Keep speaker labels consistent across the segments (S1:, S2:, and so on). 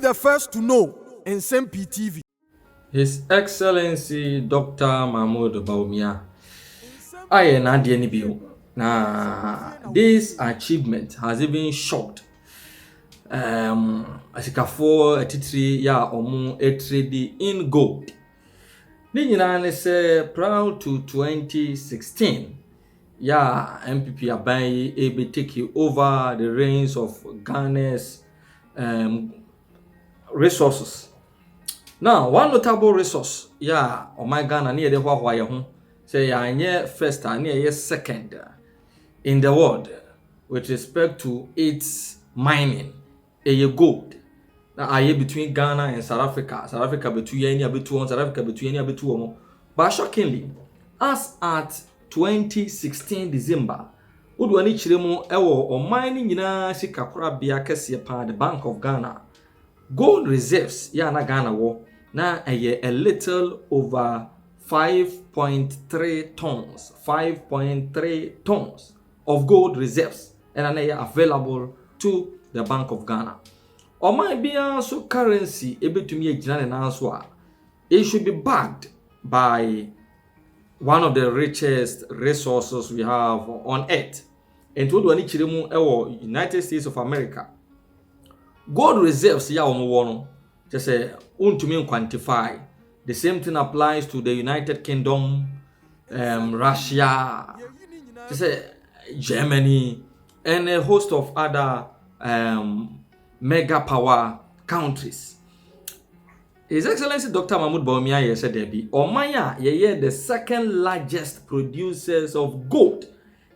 S1: the first to know Nsem-Pii TV.
S2: His Excellency Dr. Mahmoud Bawumia. I am this achievement has even shocked Asikafo etitri ya omu trade in gold. Ni say proud to 2016 ya MPP abai able take over the reins of Ghana's resources. Now, one notable resource, my Ghana near the Huawei, say first and second in the world with respect to its mining, gold. Now, between Ghana and South Africa between South Africa between but shockingly, as at 2016 December, Udwani Chiremo Ewo or mining yina Sikakura Biakesi pa the Bank of Ghana. Gold reserves na Ghana wo na a little over 5.3 tons of gold reserves and available to the Bank of Ghana. Or might be also currency able to me it should be backed by one of the richest resources we have on earth. And to do United States of America. Gold reserves just say untumi quantify. The same thing applies to the United Kingdom, Russia, just say Germany, and a host of other mega power countries. His Excellency Dr. Mahmoud Bawumia said Omaya the second largest producers of gold.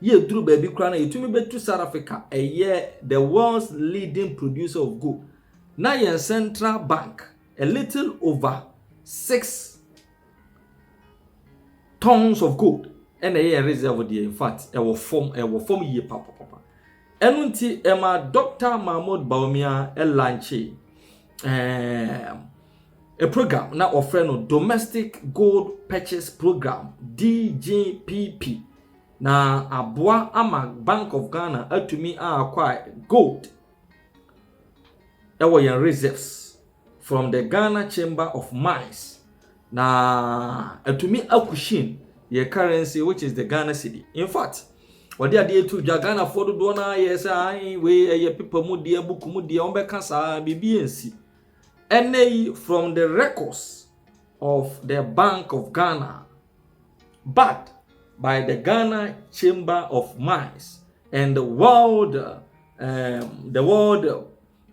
S2: Drew baby crown to South Africa the world's leading producer of gold. Now central bank a little over 6 tons of gold and a reserve there. In fact, a form year papa. Enunti Emma Dr. Mahmoud Bawumia lanche a program now offering domestic gold purchase program DGPP. Na abua ama Bank of Ghana atumi acquire gold ewo reserves from the Ghana Chamber of Mines. Na atumi akushin ye currency which is the Ghana cedi. In fact, what they are to Ghana for the donor yes we people mu dia book mu dia ombeka sa BBNC. And from the records of the Bank of Ghana, but by the Ghana Chamber of Mines and the world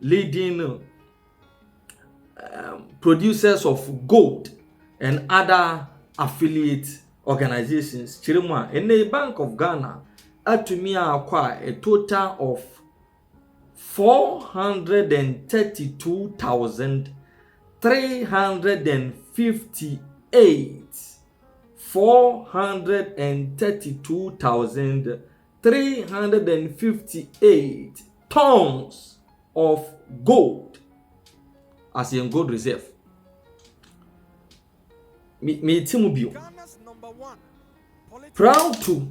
S2: leading producers of gold and other affiliate organizations. Chirima and the Bank of Ghana to acquire a total of 432,358 432,358 tons of gold as in gold reserve. Proud to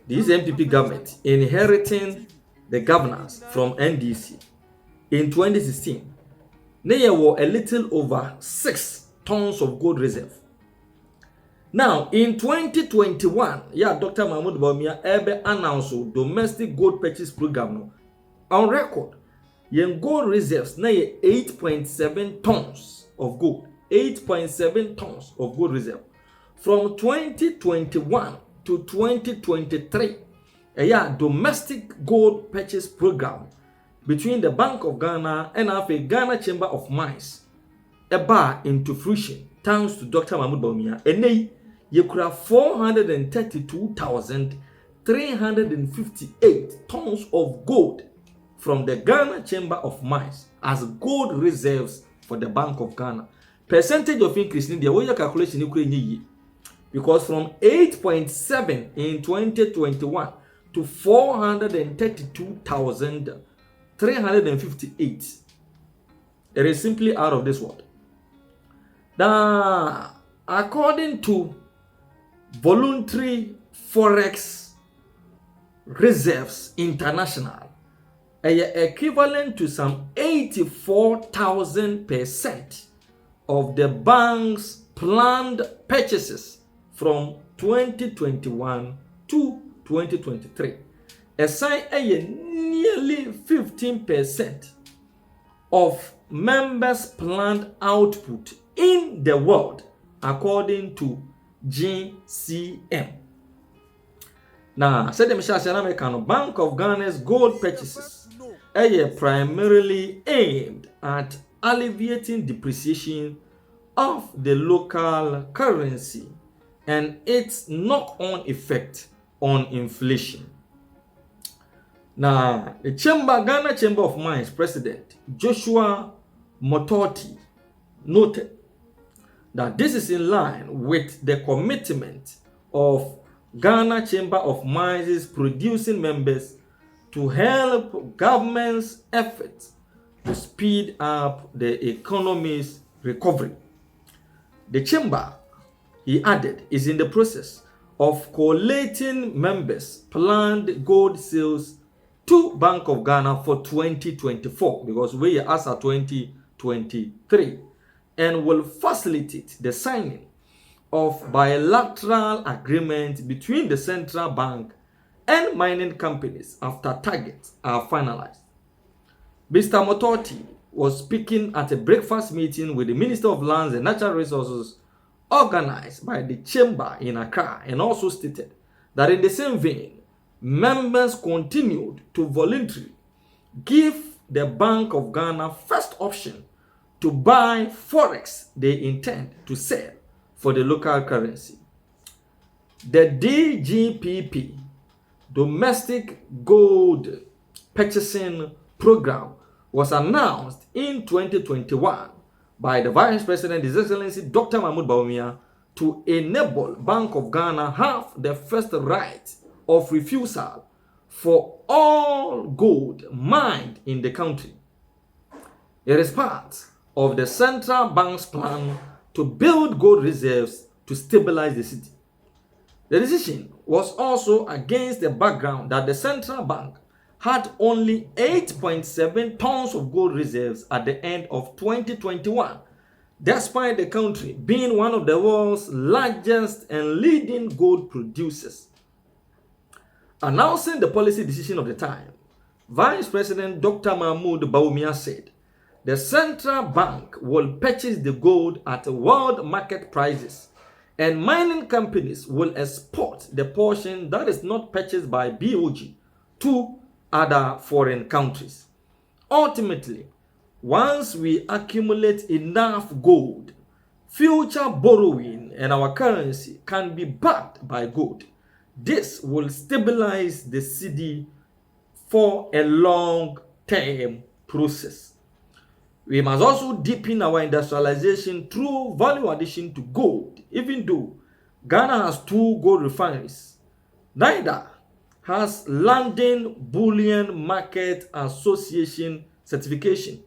S2: this MPP government inheriting the governance from NDC in 2016. There were a little over 6 tons of gold reserve. Now, in 2021, Dr. Mahmoud Bawumia announced domestic gold purchase program on record. Yen gold reserves na 8.7 tons of gold. 8.7 tons of gold reserve. From 2021 to 2023, a domestic gold purchase program between the Bank of Ghana and the Ghana Chamber of Mines into fruition thanks to Dr. Mahmoud Bawumia. And you could have 432,358 tons of gold from the Ghana Chamber of Mines as gold reserves for the Bank of Ghana. Percentage of increase in the way your calculation because from 8.7 in 2021 to 432,358. It is simply out of this world. Now, according to Voluntary Forex Reserves International, equivalent to some 84,000% of the bank's planned purchases from 2021 to 2023. Aside nearly 15% of members' planned output in the world, according to GCM. Now, said the American Bank of Ghana's gold purchases are primarily aimed at alleviating depreciation of the local currency and its knock-on effect on inflation. Now, the Ghana Chamber of Mines President Joshua Mototi noted that this is in line with the commitment of Ghana Chamber of Mines producing members to help government's efforts to speed up the economy's recovery. The chamber, he added, is in the process of collating members' planned gold sales to Bank of Ghana for 2024, because we are at 2023, and will facilitate the signing of bilateral agreements between the central bank and mining companies after targets are finalized. Mr. Mototi was speaking at a breakfast meeting with the Minister of Lands and Natural Resources organized by the chamber in Accra, and also stated that in the same vein, members continued to voluntarily give the Bank of Ghana first option to buy forex they intend to sell for the local currency. The DGPP, Domestic Gold Purchasing Program, was announced in 2021 by the Vice President, His Excellency Dr. Bawumia, to enable Bank of Ghana have the first right of refusal for all gold mined in the country. It is part of the central bank's plan to build gold reserves to stabilize the city. The decision was also against the background that the central bank had only 8.7 tons of gold reserves at the end of 2021, despite the country being one of the world's largest and leading gold producers. Announcing the policy decision of the time, Vice President Dr. Bawumia said, the central bank will purchase the gold at world market prices, and mining companies will export the portion that is not purchased by BoG to other foreign countries. Ultimately, once we accumulate enough gold, future borrowing and our currency can be backed by gold. This will stabilize the city for a long-term process. We must also deepen our industrialization through value addition to gold. Even though Ghana has 2 gold refineries, neither has London Bullion Market Association certification.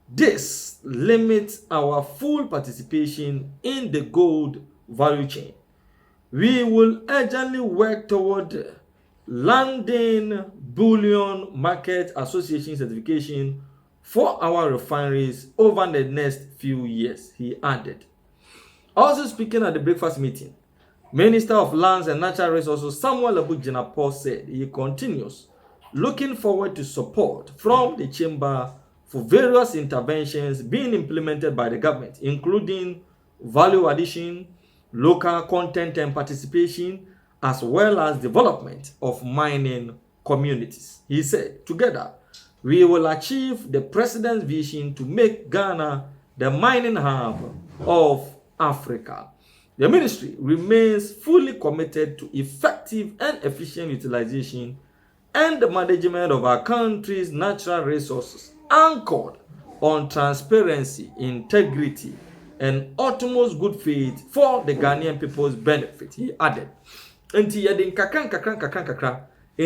S2: This limits our full participation in the gold value chain. We will urgently work toward London Bullion Market Association certification for our refineries over the next few years, he added. Also speaking at the breakfast meeting, Minister of Lands and Natural Resources Samuel Abu-Jinapor said he continues looking forward to support from the chamber for various interventions being implemented by the government, including value addition, local content and participation, as well as development of mining communities. He said, together, we will achieve the President's vision to make Ghana the mining hub of Africa. The ministry remains fully committed to effective and efficient utilization and the management of our country's natural resources, anchored on transparency, integrity, and utmost good faith for the Ghanaian people's benefit, he added. In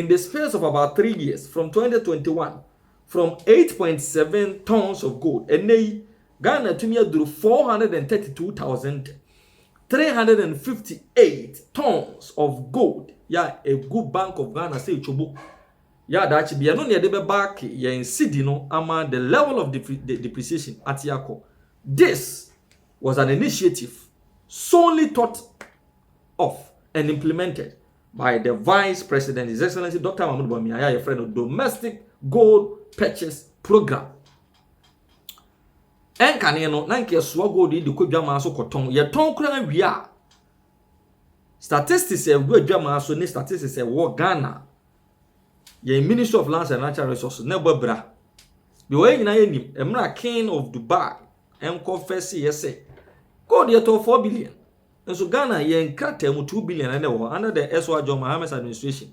S2: the space of about 3 years, from 2021, from 8.7 tons of gold, and Ghana to me drew 432,358 tons of gold. Yeah, a good Bank of Ghana say chobo. Yeah, that should be no near the back in city no ama the level of depreciation at Yako. This was an initiative solely thought of and implemented by the Vice President, His Excellency Dr. Bawumia, your friend of Domestic Gold Purchase Program. And can you know, Nanky Swago did the Kujama so cotton, your tongue crown we are. Statistics say, good Jama so statistics say, war Ghana. Ye Ministry of Lands and Natural Resources, never bra. The way in a king of Dubai, and confess, yes, say, God, yet 4 billion. And so Ghana, ye encounter 2 billion under the S.Y. John Mohammed's administration.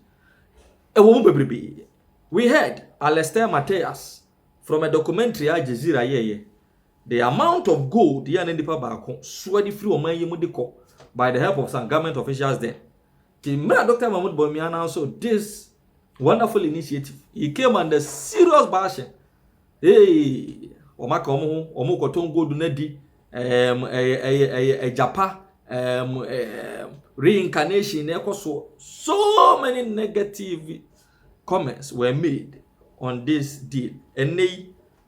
S2: We heard Alastair Mateus from a documentary Al Jazeera ye. The amount of gold ye and the sweaty through by the help of some government officials there. The Dr. Mahmoud Bawumia also this wonderful initiative. He came under serious bashing. Hey, omo koton gold nedi japa reincarnation so many negative comments were made on this deal. And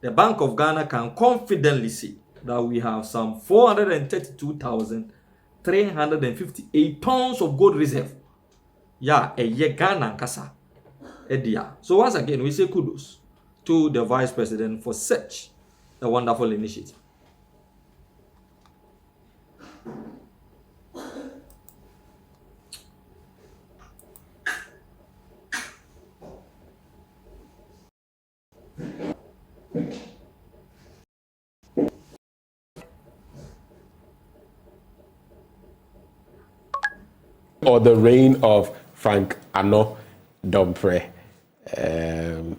S2: the Bank of Ghana can confidently say that we have some 432,358 tons of gold reserve. Yeah, a year Ghana kasa. So once again, we say kudos to the Vice President for such a wonderful initiative.
S3: Or the reign of Frank Ano Dompre.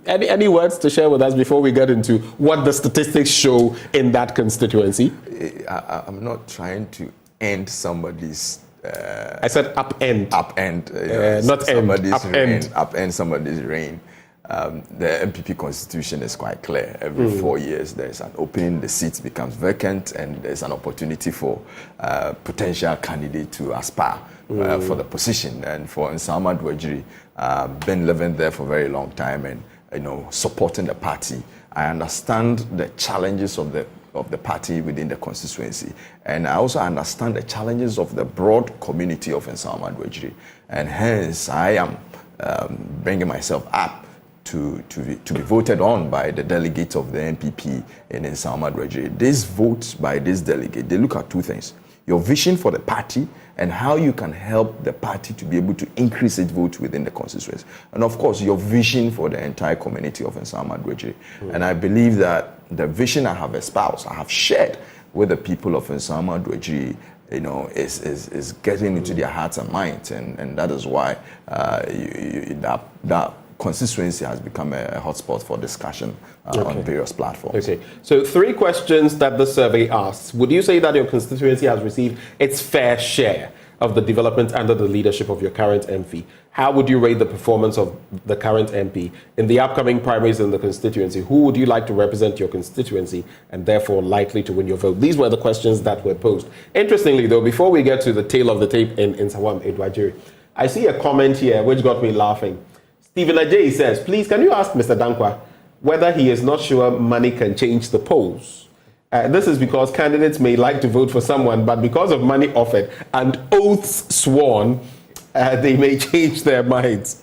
S3: Any words to share with us before we get into what the statistics show in that constituency?
S4: I'm not trying to end somebody's.
S3: I said upend.
S4: Upend.
S3: Not
S4: somebody's
S3: end.
S4: Reign. Upend somebody's reign. The MPP constitution is quite clear. Every 4 years, there's an opening, the seat becomes vacant, and there's an opportunity for potential candidate to aspire for the position. And for Nsam Adwajiri, been living there for a very long time and supporting the party. I understand the challenges of the party within the constituency, and I also understand the challenges of the broad community of Nsam Adwajiri, and hence I am bringing myself up to be voted on by the delegates of the MPP in Nsam Adwajiri. This vote by this delegate, they look at two things: your vision for the party and how you can help the party to be able to increase its vote within the constituency. And of course, your vision for the entire community of Nsam Adwajiri. And I believe that the vision I have espoused, I have shared with the people of Nsam Adwajiri, is getting into their hearts and minds. And that is why that constituency has become a hotspot for discussion on various platforms.
S3: Okay, so 3 questions that the survey asks. Would you say that your constituency has received its fair share of the development under the leadership of your current MP? How would you rate the performance of the current MP in the upcoming primaries in the constituency? Who would you like to represent your constituency and therefore likely to win your vote? These were the questions that were posed. Interestingly though, before we get to the tail of the tape in Nsawam Edwajiri, I see a comment here which got me laughing. Stephen Ajay says, please can you ask Mr. Dankwa whether he is not sure money can change the polls? This is because candidates may like to vote for someone, but because of money offered and oaths sworn, they may change their minds.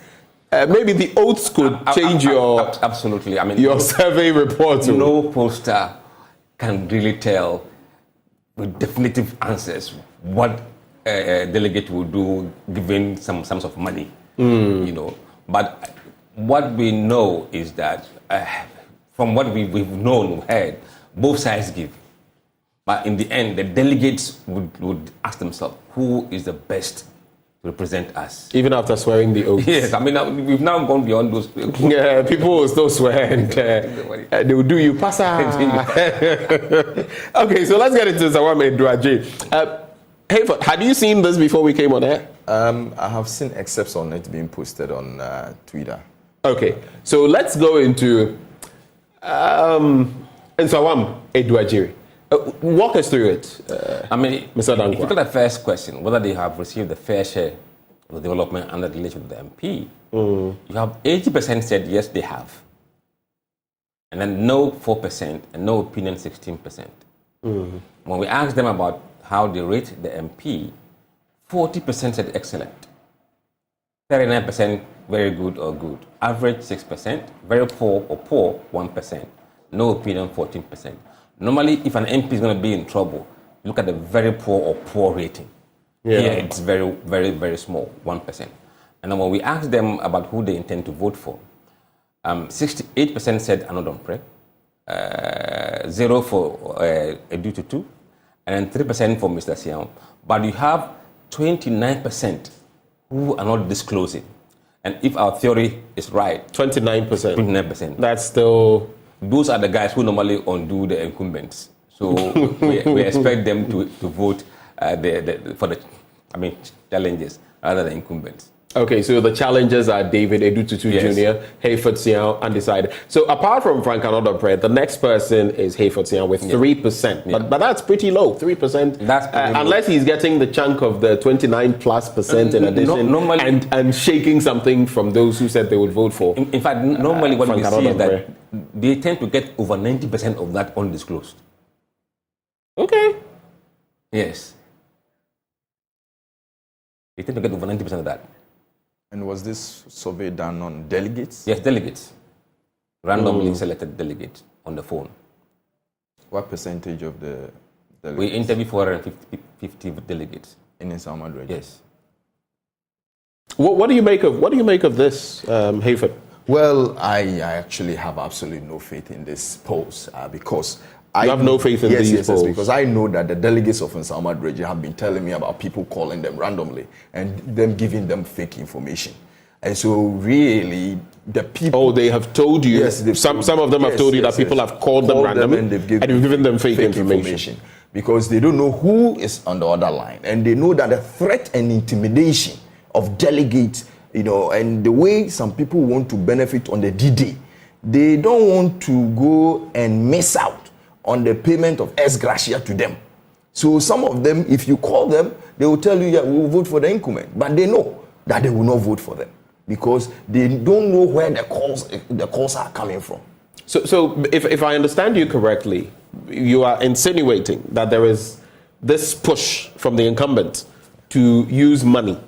S3: Maybe the oaths could change your
S5: absolutely. I mean,
S3: your survey report.
S5: No pollster can really tell with definitive answers what a delegate will do given some sums of money. But what we know is that from what we've known, heard, both sides give. But in the end, the delegates would ask themselves, who is the best to represent us?
S3: Even after swearing the oath.
S5: Yes, I mean, we've now gone beyond those.
S3: Yeah, people will still swear and they will do you passa. Okay, so let's get into Nsawam Edwajiri. Hayford, had you seen this before we came on air?
S4: I have seen excerpts on it being posted on Twitter.
S3: Okay, so let's go into Nsawam Edwajiri. Walk us through it, Mr. Dankwa.
S5: If you look at the first question, whether they have received the fair share of the development under the leadership of the MP, You have 80% said yes, they have. And then no 4% and no opinion 16%. When we asked them about how they rate the MP, 40% said excellent. 39% very good or good. Average 6%, very poor or poor 1%. No opinion 14%. Normally, if an MP is going to be in trouble, look at the very poor or poor rating.
S3: Yeah.
S5: Here it's very, very, very small, 1%. And then when we asked them about who they intend to vote for, 68% said Anodonpre, 0 for Edu Tutu, and 3% for Mr. Siam. But you have 29% who are not disclosing. And if our theory is right,
S3: 29%.
S5: 29%.
S3: That's still...
S5: Those are the guys who normally undo the incumbents. So we expect them to vote for the challenges rather than incumbents.
S3: Okay, so the challengers are David Edututu Jr., Hayford Sian, undecided. So apart from Frank Anodonpre, the next person is Hayford Sian with 3%.
S5: Yeah.
S3: But that's pretty low, 3%.
S5: That's
S3: unless he's getting the chunk of the 29+% in addition and shaking something from those who said they would vote for.
S5: In fact, normally what we
S3: Frank
S5: see is that
S3: Anodonpre.
S5: they tend to get over 90% of that undisclosed.
S3: Okay.
S5: Yes. They tend to get over 90% of that.
S4: And was this survey done on delegates?
S5: Yes, delegates. Randomly selected delegates on the phone.
S4: What percentage of the delegates?
S5: We interviewed 450 delegates.
S4: In Nsem-Pii region?
S5: Yes.
S3: What do you make of this, Hayford?
S4: Well, I actually have absolutely no faith in this polls because
S3: You have no faith in these polls?
S4: Yes, because I know that the delegates of Nsem-Pii region have been telling me about people calling them randomly and them giving them fake information. And so really, the people...
S3: Oh, they have told you?
S4: Yes.
S3: Some of them have told you that people have called them randomly and you've given them fake information.
S4: Because they don't know who is on the other line. And they know that the threat and intimidation of delegates, and the way some people want to benefit on the D-Day, they don't want to go and miss out on the payment of ex gratia to them. So some of them, if you call them, they will tell you, yeah, we will vote for the incumbent. But they know that they will not vote for them because they don't know where the calls are coming from.
S3: So if I understand you correctly, you are insinuating that there is this push from the incumbent to use money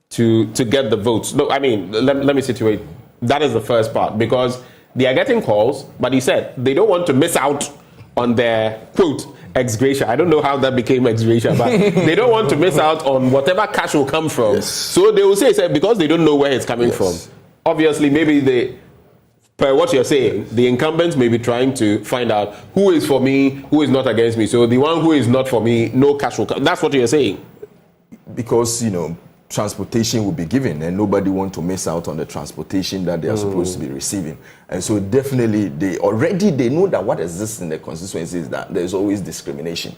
S3: to get the votes. No, I mean, let me situate. That is the first part, because they are getting calls, but he said they don't want to miss out on their, quote, ex gratia. I don't know how that became ex gratia, but they don't want to miss out on whatever cash will come from.
S4: Yes.
S3: So they will say, because they don't know where it's coming from. Obviously, maybe per what you're saying, the incumbents may be trying to find out who is for me, who is not against me. So the one who is not for me, no cash will come. That's what you're saying.
S4: Because, transportation will be given and nobody wants to miss out on the transportation that they are supposed to be receiving. And so definitely they know that what exists in the constituency is that there's always discrimination.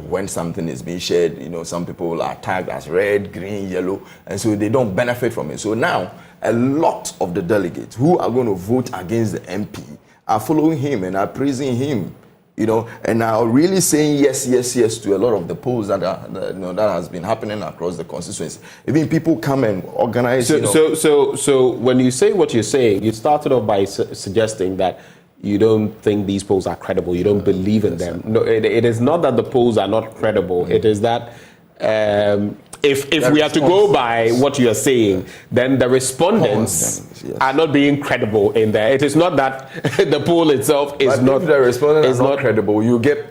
S4: When something is being shared, some people are tagged as red, green, yellow, and so they don't benefit from it. So now a lot of the delegates who are going to vote against the MP are following him and are praising him. And are really saying yes to a lot of the polls that has been happening across the constituency. Even people come and organize.
S3: So when you say what you're saying, you started off by suggesting that you don't think these polls are credible. You don't believe in them. No, it is not that the polls are not credible. It is that if we are to go by what you are saying, then the respondents are not being credible in there. It is not that the poll itself is
S4: but
S3: not.
S4: If the respondents are not credible, you get.